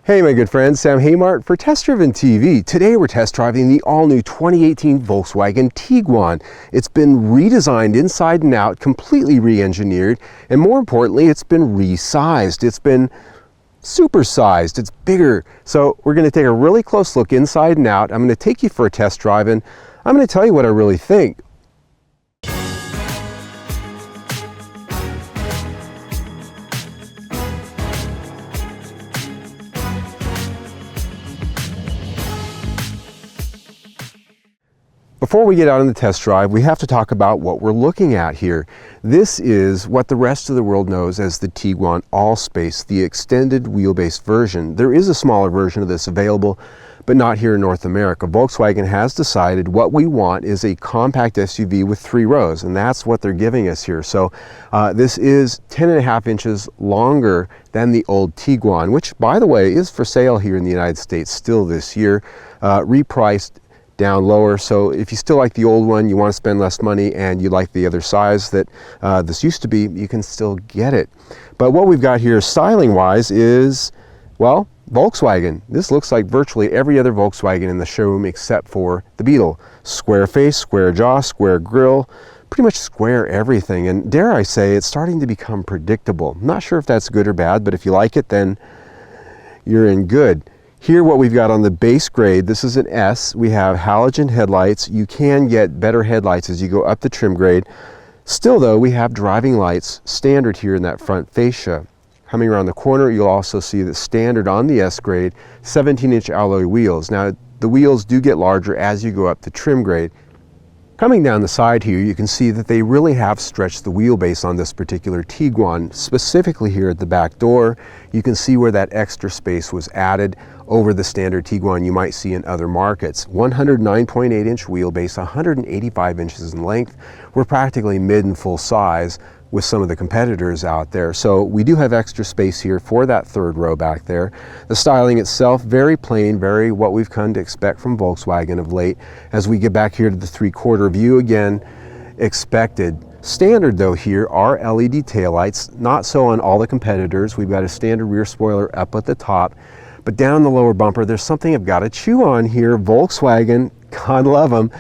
Hey my good friends, Sam Haymart for Test Driven TV. Today we're test driving the all-new 2018 Volkswagen Tiguan. It's been redesigned inside and out, completely re-engineered, and more importantly, it's been resized. It's been supersized, it's bigger. So we're going to take a really close look inside and out. I'm going to take you for a test drive and I'm going to tell you what I really think. Before we get out on the test drive, we have to talk about what we're looking at here. This is what the rest of the world knows as the Tiguan All-Space, the extended wheelbase version. There is a smaller version of this available, but not here in North America. Volkswagen has decided what we want is a compact SUV with 3 rows, and that's what they're giving us here. So this is 10.5 inches longer than the old Tiguan, which, by the way, is for sale here in the United States still this year, repriced down lower. So if you still like the old one, you want to spend less money, and you like the other size that this used to be, you can still get it. But what we've got here styling wise is, well, Volkswagen. This looks like virtually every other Volkswagen in the showroom except for the Beetle. Square face, square jaw, square grille, pretty much square everything. And dare I say, it's starting to become predictable. Not sure if that's good or bad, but if you like it, then you're in good. Here what we've got on the base grade, this is an S, we have halogen headlights. You can get better headlights as you go up the trim grade. Still though, we have driving lights standard here in that front fascia. Coming around the corner, you'll also see the standard on the S grade, 17-inch alloy wheels. Now the wheels do get larger as you go up the trim grade. Coming down the side here, you can see that they really have stretched the wheelbase on this particular Tiguan, specifically here at the back door. You can see where that extra space was added over the standard Tiguan you might see in other markets. 109.8-inch wheelbase, 185 inches in length. We're practically mid and full size with some of the competitors out there. So we do have extra space here for that third row back there. The styling itself, very plain, very what we've come to expect from Volkswagen of late. As we get back here to the 3/4 view, again, expected. Standard though here are LED taillights, not so on all the competitors. We've got a standard rear spoiler up at the top, but down the lower bumper, there's something I've got to chew on here. Volkswagen, God love them.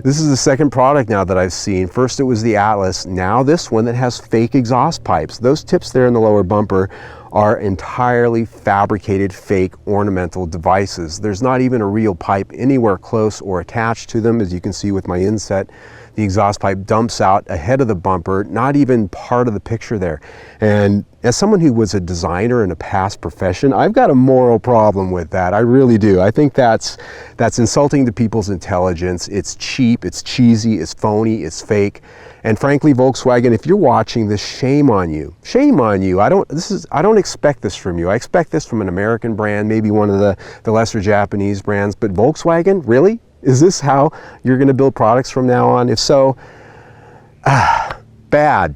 This is the second product now that I've seen. First it was the Atlas, now this one that has fake exhaust pipes. Those tips there in the lower bumper are entirely fabricated fake ornamental devices. There's not even a real pipe anywhere close or attached to them. As you can see with my inset, the exhaust pipe dumps out ahead of the bumper, not even part of the picture there. And as someone who was a designer in a past profession, I've got a moral problem with that. I really do. I think that's insulting to people's intelligence. It's cheap, it's cheesy, it's phony, it's fake. And frankly, Volkswagen, if you're watching this, shame on you. Shame on you. I don't expect this from you. I expect this from an American brand, maybe one of the lesser Japanese brands, but Volkswagen, really? Is this how you're going to build products from now on? If so, bad.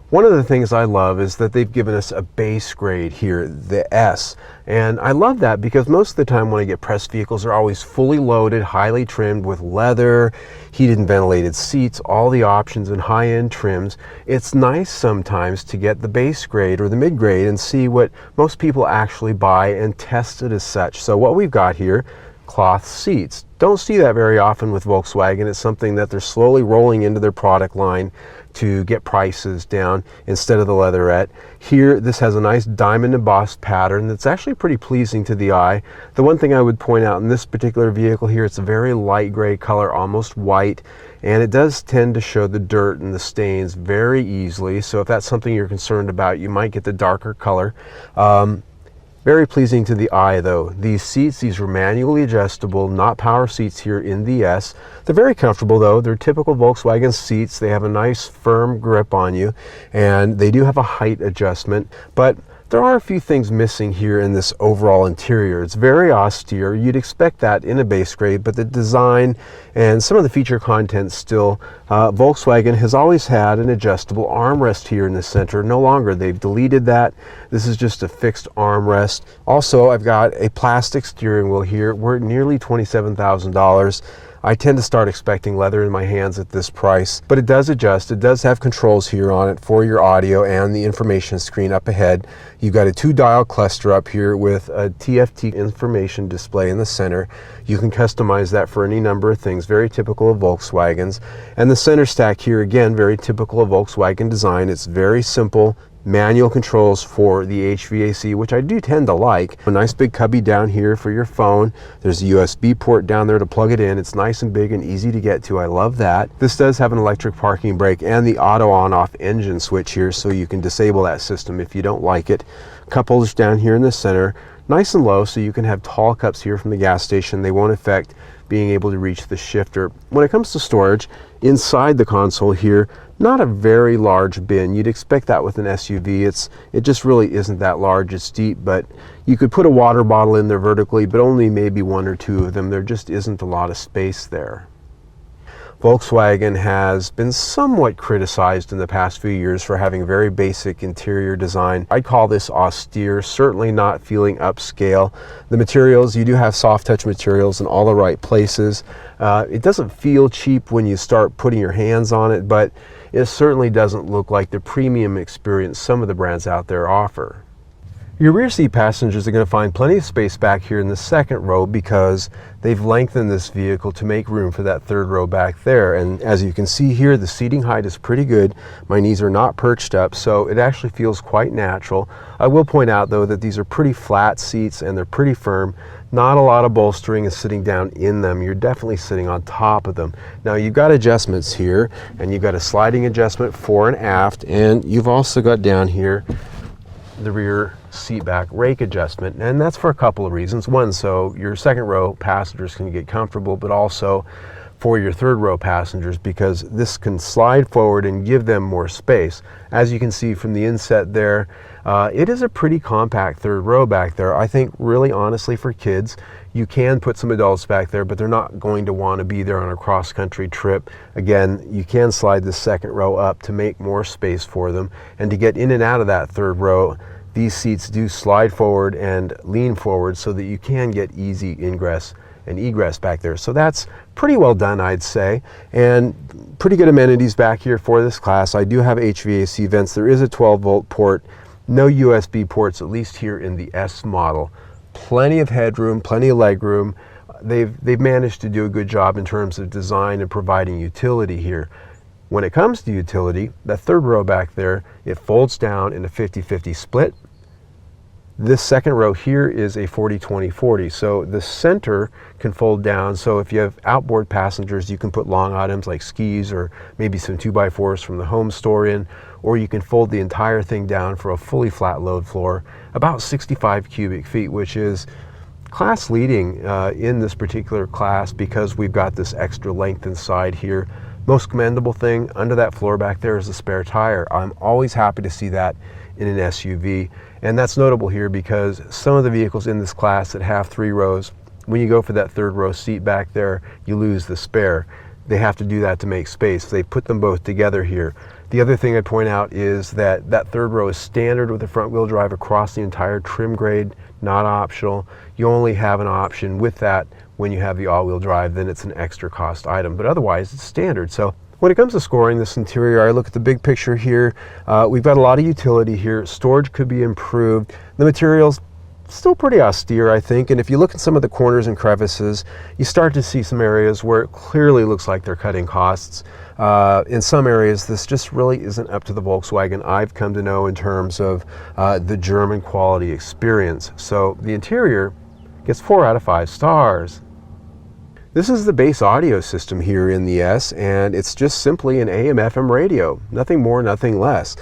One of the things I love is that they've given us a base grade here, the S. And I love that because most of the time when I get press vehicles, they're always fully loaded, highly trimmed with leather, heated and ventilated seats, all the options and high-end trims. It's nice sometimes to get the base grade or the mid grade and see what most people actually buy and test it as such. So what we've got here, cloth seats. Don't see that very often with Volkswagen. It's something that they're slowly rolling into their product line to get prices down instead of the leatherette. Here, this has a nice diamond embossed pattern that's actually pretty pleasing to the eye. The one thing I would point out in this particular vehicle here, it's a very light gray color, almost white, and it does tend to show the dirt and the stains very easily. So if that's something you're concerned about, you might get the darker color. Very pleasing to the eye though. These seats, these are manually adjustable, not power seats here in the S. They're very comfortable though. They're typical Volkswagen seats. They have a nice firm grip on you, and they do have a height adjustment, but there are a few things missing here in this overall interior. It's very austere. You'd expect that in a base grade, but the design and some of the feature content still, Volkswagen has always had an adjustable armrest here in the center. No longer. They've deleted that. This is just a fixed armrest. Also, I've got a plastic steering wheel here. We're at nearly $27,000. I tend to start expecting leather in my hands at this price, but it does adjust. It does have controls here on it for your audio and the information screen up ahead. You've got a 2-dial cluster up here with a TFT information display in the center. You can customize that for any number of things, very typical of Volkswagens. And the center stack here, again, very typical of Volkswagen design. It's very simple. Manual controls for the HVAC, which I do tend to like. A nice big cubby down here for your phone. There's a USB port down there to plug it in. It's nice and big and easy to get to. I love that. This does have an electric parking brake and the auto on-off engine switch here, so you can disable that system if you don't like it. Cup holders down here in the center, nice and low, so you can have tall cups here from the gas station. They won't affect being able to reach the shifter. When it comes to storage, inside the console here, not a very large bin. You'd expect that with an SUV. It just really isn't that large. It's deep, but you could put a water bottle in there vertically, but only maybe 1 or 2 of them. There just isn't a lot of space there. Volkswagen has been somewhat criticized in the past few years for having very basic interior design. I'd call this austere, certainly not feeling upscale. The materials, you do have soft touch materials in all the right places. It doesn't feel cheap when you start putting your hands on it, but it certainly doesn't look like the premium experience some of the brands out there offer. Your rear seat passengers are going to find plenty of space back here in the second row because they've lengthened this vehicle to make room for that third row back there. And as you can see here, the seating height is pretty good. My knees are not perched up, so it actually feels quite natural. I will point out though that these are pretty flat seats and they're pretty firm. Not a lot of bolstering is sitting down in them. You're definitely sitting on top of them. Now you've got adjustments here, and you've got a sliding adjustment fore and aft, and you've also got down here the rear seat back rake adjustment, and that's for a couple of reasons. One, so your second row passengers can get comfortable, but also for your third row passengers because this can slide forward and give them more space. As you can see from the inset there, it is a pretty compact third row back there. I think really honestly for kids, you can put some adults back there, but they're not going to want to be there on a cross-country trip. Again, you can slide the second row up to make more space for them, and to get in and out of that third row, these seats do slide forward and lean forward so that you can get easy ingress and egress back there. So that's pretty well done, I'd say, and pretty good amenities back here for this class. I do have HVAC vents. There is a 12-volt port, no USB ports, at least here in the S model. Plenty of headroom, plenty of legroom. They've managed to do a good job in terms of design and providing utility here. When it comes to utility, that third row back there, it folds down in a 50-50 split. This second row here is a 40-20-40, so the center can fold down, so if you have outboard passengers, you can put long items like skis or maybe some 2x4s from the home store in, or you can fold the entire thing down for a fully flat load floor, about 65 cubic feet, which is class leading in this particular class because we've got this extra length inside here. Most commendable thing, under that floor back there is a spare tire. I'm always happy to see that in an SUV. And that's notable here because some of the vehicles in this class that have 3 rows, when you go for that third row seat back there, you lose the spare. They have to do that to make space. They put them both together here. The other thing I'd point out is that that third row is standard with the front wheel drive across the entire trim grade, not optional. You only have an option with that when you have the all-wheel drive, then it's an extra cost item, but otherwise it's standard. So when it comes to scoring this interior, I look at the big picture here. We've got a lot of utility here. Storage could be improved. The materials, still pretty austere, I think. And if you look at some of the corners and crevices, you start to see some areas where it clearly looks like they're cutting costs. In some areas, this just really isn't up to the Volkswagen I've come to know in terms of the German quality experience. So the interior gets 4 out of 5 stars. This is the base audio system here in the S, and it's just simply an AM/FM radio. Nothing more, nothing less.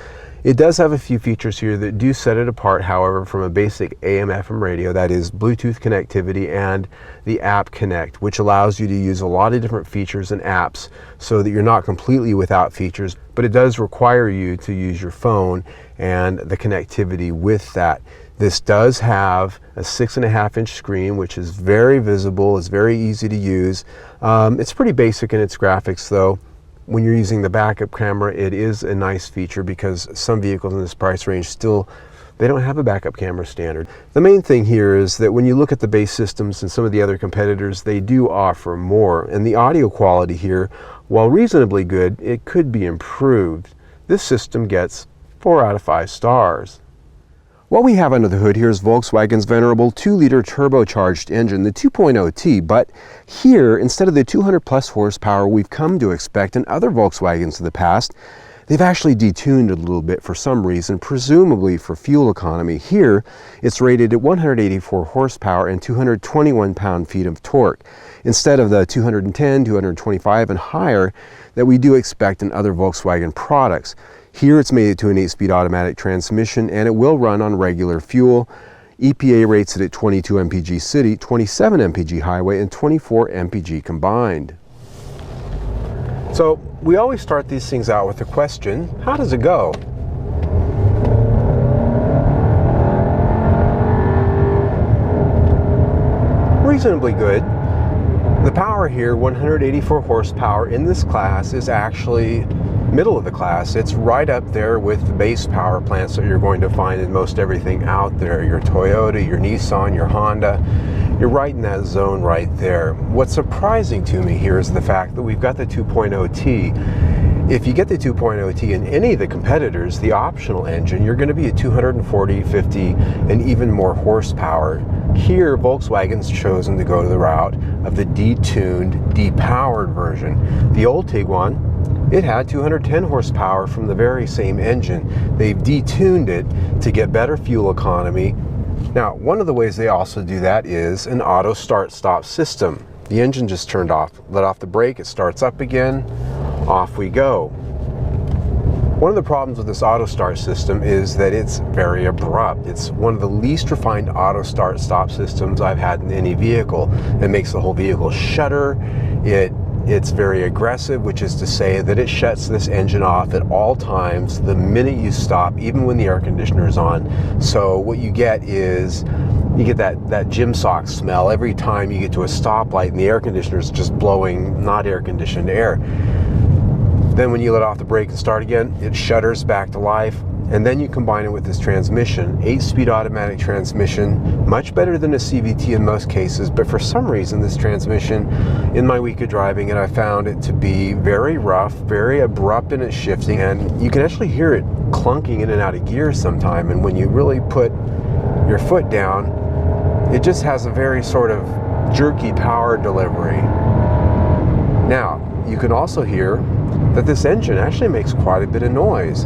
It does have a few features here that do set it apart, however, from a basic AM/FM radio. That is Bluetooth connectivity and the App Connect, which allows you to use a lot of different features and apps so that you're not completely without features, but it does require you to use your phone and the connectivity with that. This does have a 6.5-inch screen, which is very visible. It's very easy to use. It's pretty basic in its graphics, though. When you're using the backup camera, it is a nice feature because some vehicles in this price range still They don't have a backup camera standard. The main thing here is that when you look at the base systems and some of the other competitors, they do offer more. And the audio quality here, while reasonably good, it could be improved. This system gets 4 out of 5 stars. What we have under the hood here is Volkswagen's venerable 2-liter turbocharged engine, the 2.0T, but here, instead of the 200 plus horsepower we've come to expect in other Volkswagens of the past, they've actually detuned it a little bit for some reason, presumably for fuel economy. Here, it's rated at 184 horsepower and 221 pound-feet of torque, instead of the 210, 225 and higher that we do expect in other Volkswagen products. Here it's made it to an 8-speed automatic transmission, and it will run on regular fuel. EPA rates it at 22 mpg city, 27 mpg highway, and 24 mpg combined. So we always start these things out with the question, how does it go? Reasonably good. The power here, 184 horsepower in this class, is actually middle of the class. It's right up there with the base power plants that you're going to find in most everything out there. Your Toyota, your Nissan, your Honda. You're right in that zone right there. What's surprising to me here is the fact that we've got the 2.0T. If you get the 2.0T in any of the competitors, the optional engine, you're going to be at 240, 50, and even more horsepower. Here, Volkswagen's chosen to go to the route of the detuned, depowered version. The old Tiguan, it had 210 horsepower from the very same engine. They've detuned it to get better fuel economy. Now, one of the ways they also do that is an auto start-stop system. The engine just turned off, let off the brake, it starts up again, off we go. One of the problems with this auto start system is that it's very abrupt. It's one of the least refined auto start stop systems I've had in any vehicle. It makes the whole vehicle shudder. It's very aggressive, which is to say that it shuts this engine off at all times the minute you stop, even when the air conditioner is on. So what you get is you get that gym sock smell every time you get to a stoplight and the air conditioner is just blowing not air conditioned air. Then when you let off the brake and start again, it shudders back to life. And then you combine it with this transmission, 8-speed automatic transmission, much better than a CVT in most cases, but for some reason this transmission, in my week of driving it, I found it to be very rough, very abrupt in its shifting, and you can actually hear it clunking in and out of gear sometime, and when you really put your foot down, it just has a very sort of jerky power delivery. Now, you can also hear that this engine actually makes quite a bit of noise.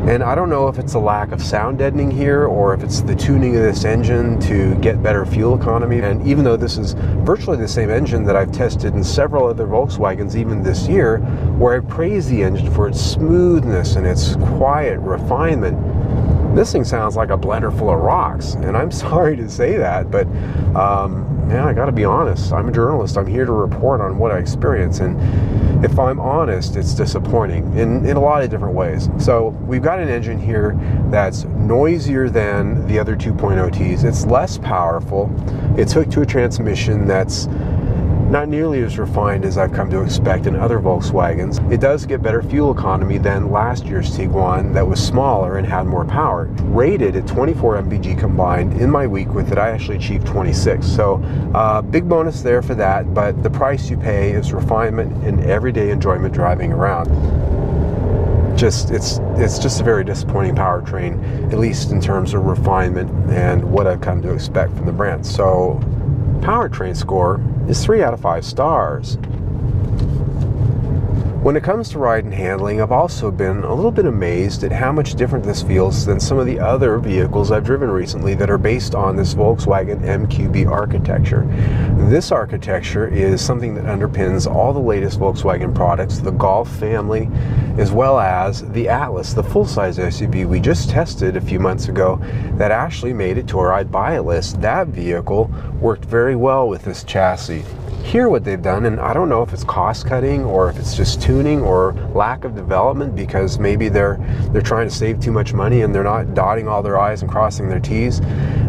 And I don't know if it's a lack of sound deadening here or if it's the tuning of this engine to get better fuel economy. And even though this is virtually the same engine that I've tested in several other Volkswagens even this year, where I praise the engine for its smoothness and its quiet refinement, this thing sounds like a blender full of rocks. And I'm sorry to say that, but yeah, I gotta be honest. I'm a journalist. I'm here to report on what I experience. And if I'm honest, it's disappointing in a lot of different ways. So we've got an engine here that's noisier than the other 2.0Ts. It's less powerful. It's hooked to a transmission that's not nearly as refined as I've come to expect in other Volkswagens. It does get better fuel economy than last year's Tiguan that was smaller and had more power. Rated at 24 mpg combined, in my week with it, I actually achieved 26. So big bonus there for that, but the price you pay is refinement and everyday enjoyment driving around. It's just a very disappointing powertrain, at least in terms of refinement and what I've come to expect from the brand. So powertrain score is 3 out of 5 stars. When it comes to ride and handling, I've also been a little bit amazed at how much different this feels than some of the other vehicles I've driven recently that are based on this Volkswagen MQB architecture. This architecture is something that underpins all the latest Volkswagen products, the Golf family, as well as the Atlas, the full-size SUV we just tested a few months ago that actually made it to our I'd buy it list. That vehicle worked very well with this chassis. Here what they've done, and I don't know if it's cost cutting or if it's just tuning or lack of development because maybe they're trying to save too much money and they're not dotting all their I's and crossing their T's.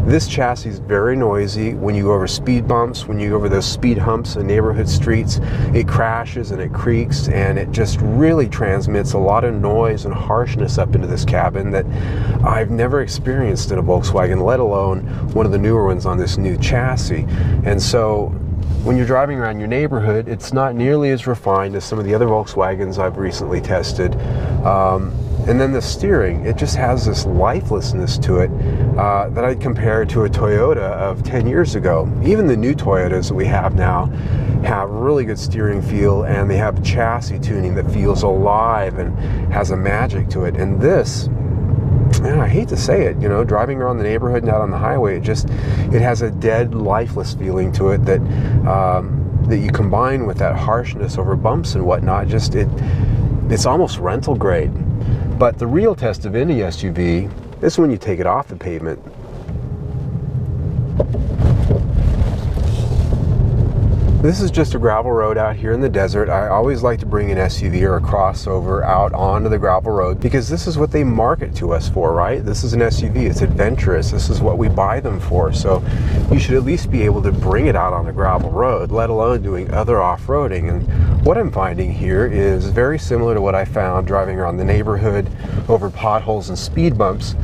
This chassis is very noisy. When you go over speed bumps, when you go over those speed humps in neighborhood streets, it crashes and it creaks, and it just really transmits a lot of noise and harshness up into this cabin that I've never experienced in a Volkswagen, let alone one of the newer ones on this new chassis. And so when you're driving around your neighborhood, it's not nearly as refined as some of the other Volkswagens I've recently tested. And then the steering, it just has this lifelessness to it that I'd compare to a Toyota of 10 years ago. Even the new Toyotas that we have now have really good steering feel, and they have chassis tuning that feels alive and has a magic to it. And this, man, I hate to say it, you know, driving around the neighborhood and out on the highway, it has a dead, lifeless feeling to it that that you combine with that harshness over bumps and whatnot. It's almost rental grade. But the real test of any SUV is when you take it off the pavement. This is just a gravel road out here in the desert. I always like to bring an SUV or a crossover out onto the gravel road because this is what they market to us for, right? This is an SUV, it's adventurous. This is what we buy them for. So you should at least be able to bring it out on a gravel road, let alone doing other off-roading. And what I'm finding here is very similar to what I found driving around the neighborhood over potholes and speed bumps.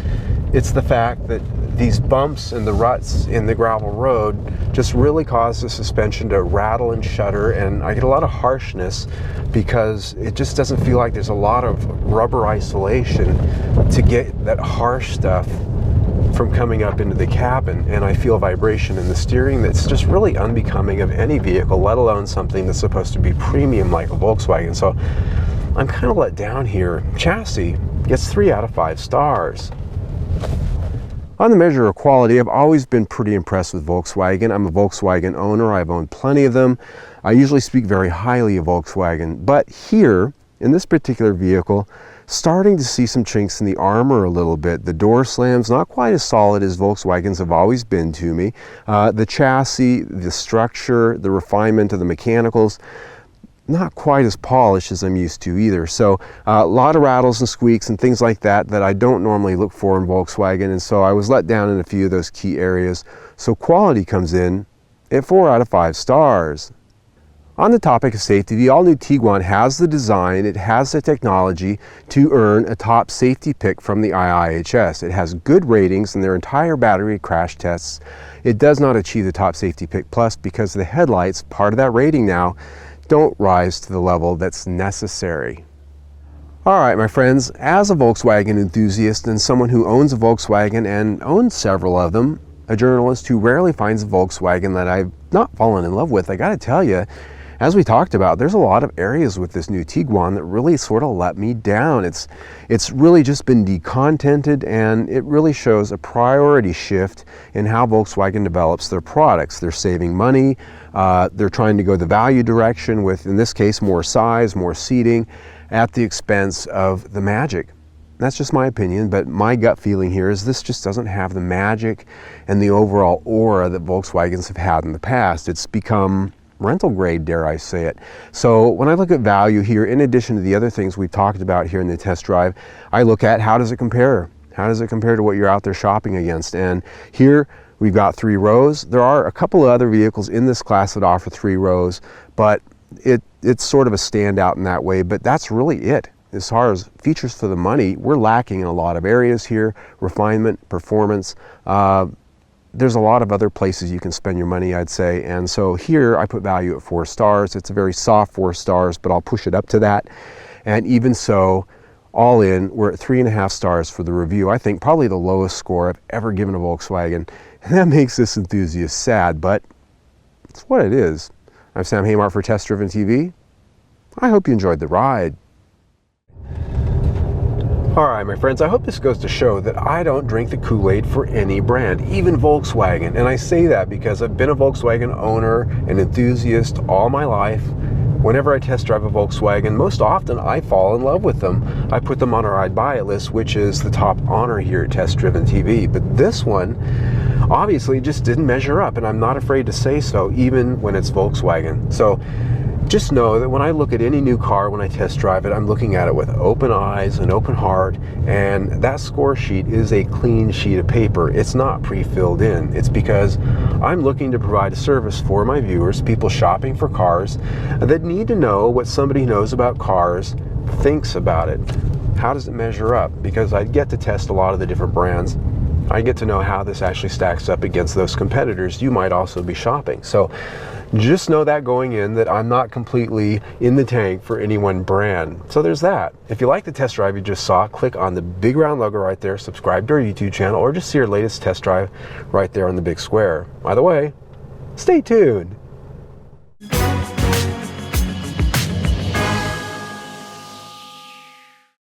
It's the fact that these bumps and the ruts in the gravel road just really cause the suspension to rattle and shudder, and I get a lot of harshness because it just doesn't feel like there's a lot of rubber isolation to get that harsh stuff from coming up into the cabin. And I feel vibration in the steering that's just really unbecoming of any vehicle, let alone something that's supposed to be premium like a Volkswagen. So I'm kind of let down here. Chassis gets 3 out of 5 stars. On the measure of quality, I've always been pretty impressed with Volkswagen. I'm a Volkswagen owner. I've owned plenty of them. I usually speak very highly of Volkswagen, but here, in this particular vehicle, starting to see some chinks in the armor a little bit. The door slams, not quite as solid as Volkswagens have always been to me. The chassis, the structure, the refinement of the mechanicals, not quite as polished as I'm used to either. So a lot of rattles and squeaks and things like that I don't normally look for in Volkswagen, and so I was let down in a few of those key areas. So quality comes in at 4 out of 5 stars. On the topic of safety, the all-new Tiguan has the design, it has the technology to earn a top safety pick from the IIHS. It has good ratings in their entire battery crash tests. It does not achieve the top safety pick plus because the headlights, part of that rating now, don't rise to the level that's necessary. All right, my friends, as a Volkswagen enthusiast and someone who owns a Volkswagen and owns several of them, a journalist who rarely finds a Volkswagen that I've not fallen in love with, I gotta tell you, as we talked about, there's a lot of areas with this new Tiguan that really sort of let me down. It's really just been decontented, and it really shows a priority shift in how Volkswagen develops their products. They're saving money, they're trying to go the value direction with, in this case, more size, more seating, at the expense of the magic. That's just my opinion, but my gut feeling here is this just doesn't have the magic and the overall aura that Volkswagens have had in the past. It's become rental grade, dare I say it. So when I look at value here, in addition to the other things we've talked about here in the test drive, I look at how does it compare? How does it compare to what you're out there shopping against? And here we've got 3 rows. There are a couple of other vehicles in this class that offer 3 rows, but it's sort of a standout in that way, but that's really it. As far as features for the money, we're lacking in a lot of areas here, refinement, performance. There's a lot of other places you can spend your money, I'd say, and so here I put value at 4 stars. It's a very soft 4 stars, but I'll push it up to that. And even so, all in, we're at 3.5 stars for the review. I think probably the lowest score I've ever given a Volkswagen, and that makes this enthusiast sad, but it's what it is. I'm Sam Haymart for Test Driven TV. I hope you enjoyed the ride. Alright, my friends, I hope this goes to show that I don't drink the Kool-Aid for any brand, even Volkswagen. And I say that because I've been a Volkswagen owner and enthusiast all my life. Whenever I test drive a Volkswagen, most often I fall in love with them. I put them on our I'd buy it list, which is the top honor here at Test Driven TV. But this one obviously just didn't measure up, and I'm not afraid to say so, even when it's Volkswagen. So Just know that when I look at any new car, when I test drive it, I'm looking at it with open eyes and open heart, and that score sheet is a clean sheet of paper. It's not pre-filled in. It's because I'm looking to provide a service for my viewers, people shopping for cars, that need to know what somebody who knows about cars thinks about it. How does it measure up? Because I get to test a lot of the different brands. I get to know how this actually stacks up against those competitors you might also be shopping. So just know that going in, that I'm not completely in the tank for any one brand. So there's that. If you like the test drive you just saw, click on the big round logo right there, subscribe to our YouTube channel, or just see our latest test drive right there on the big square. By the way, stay tuned.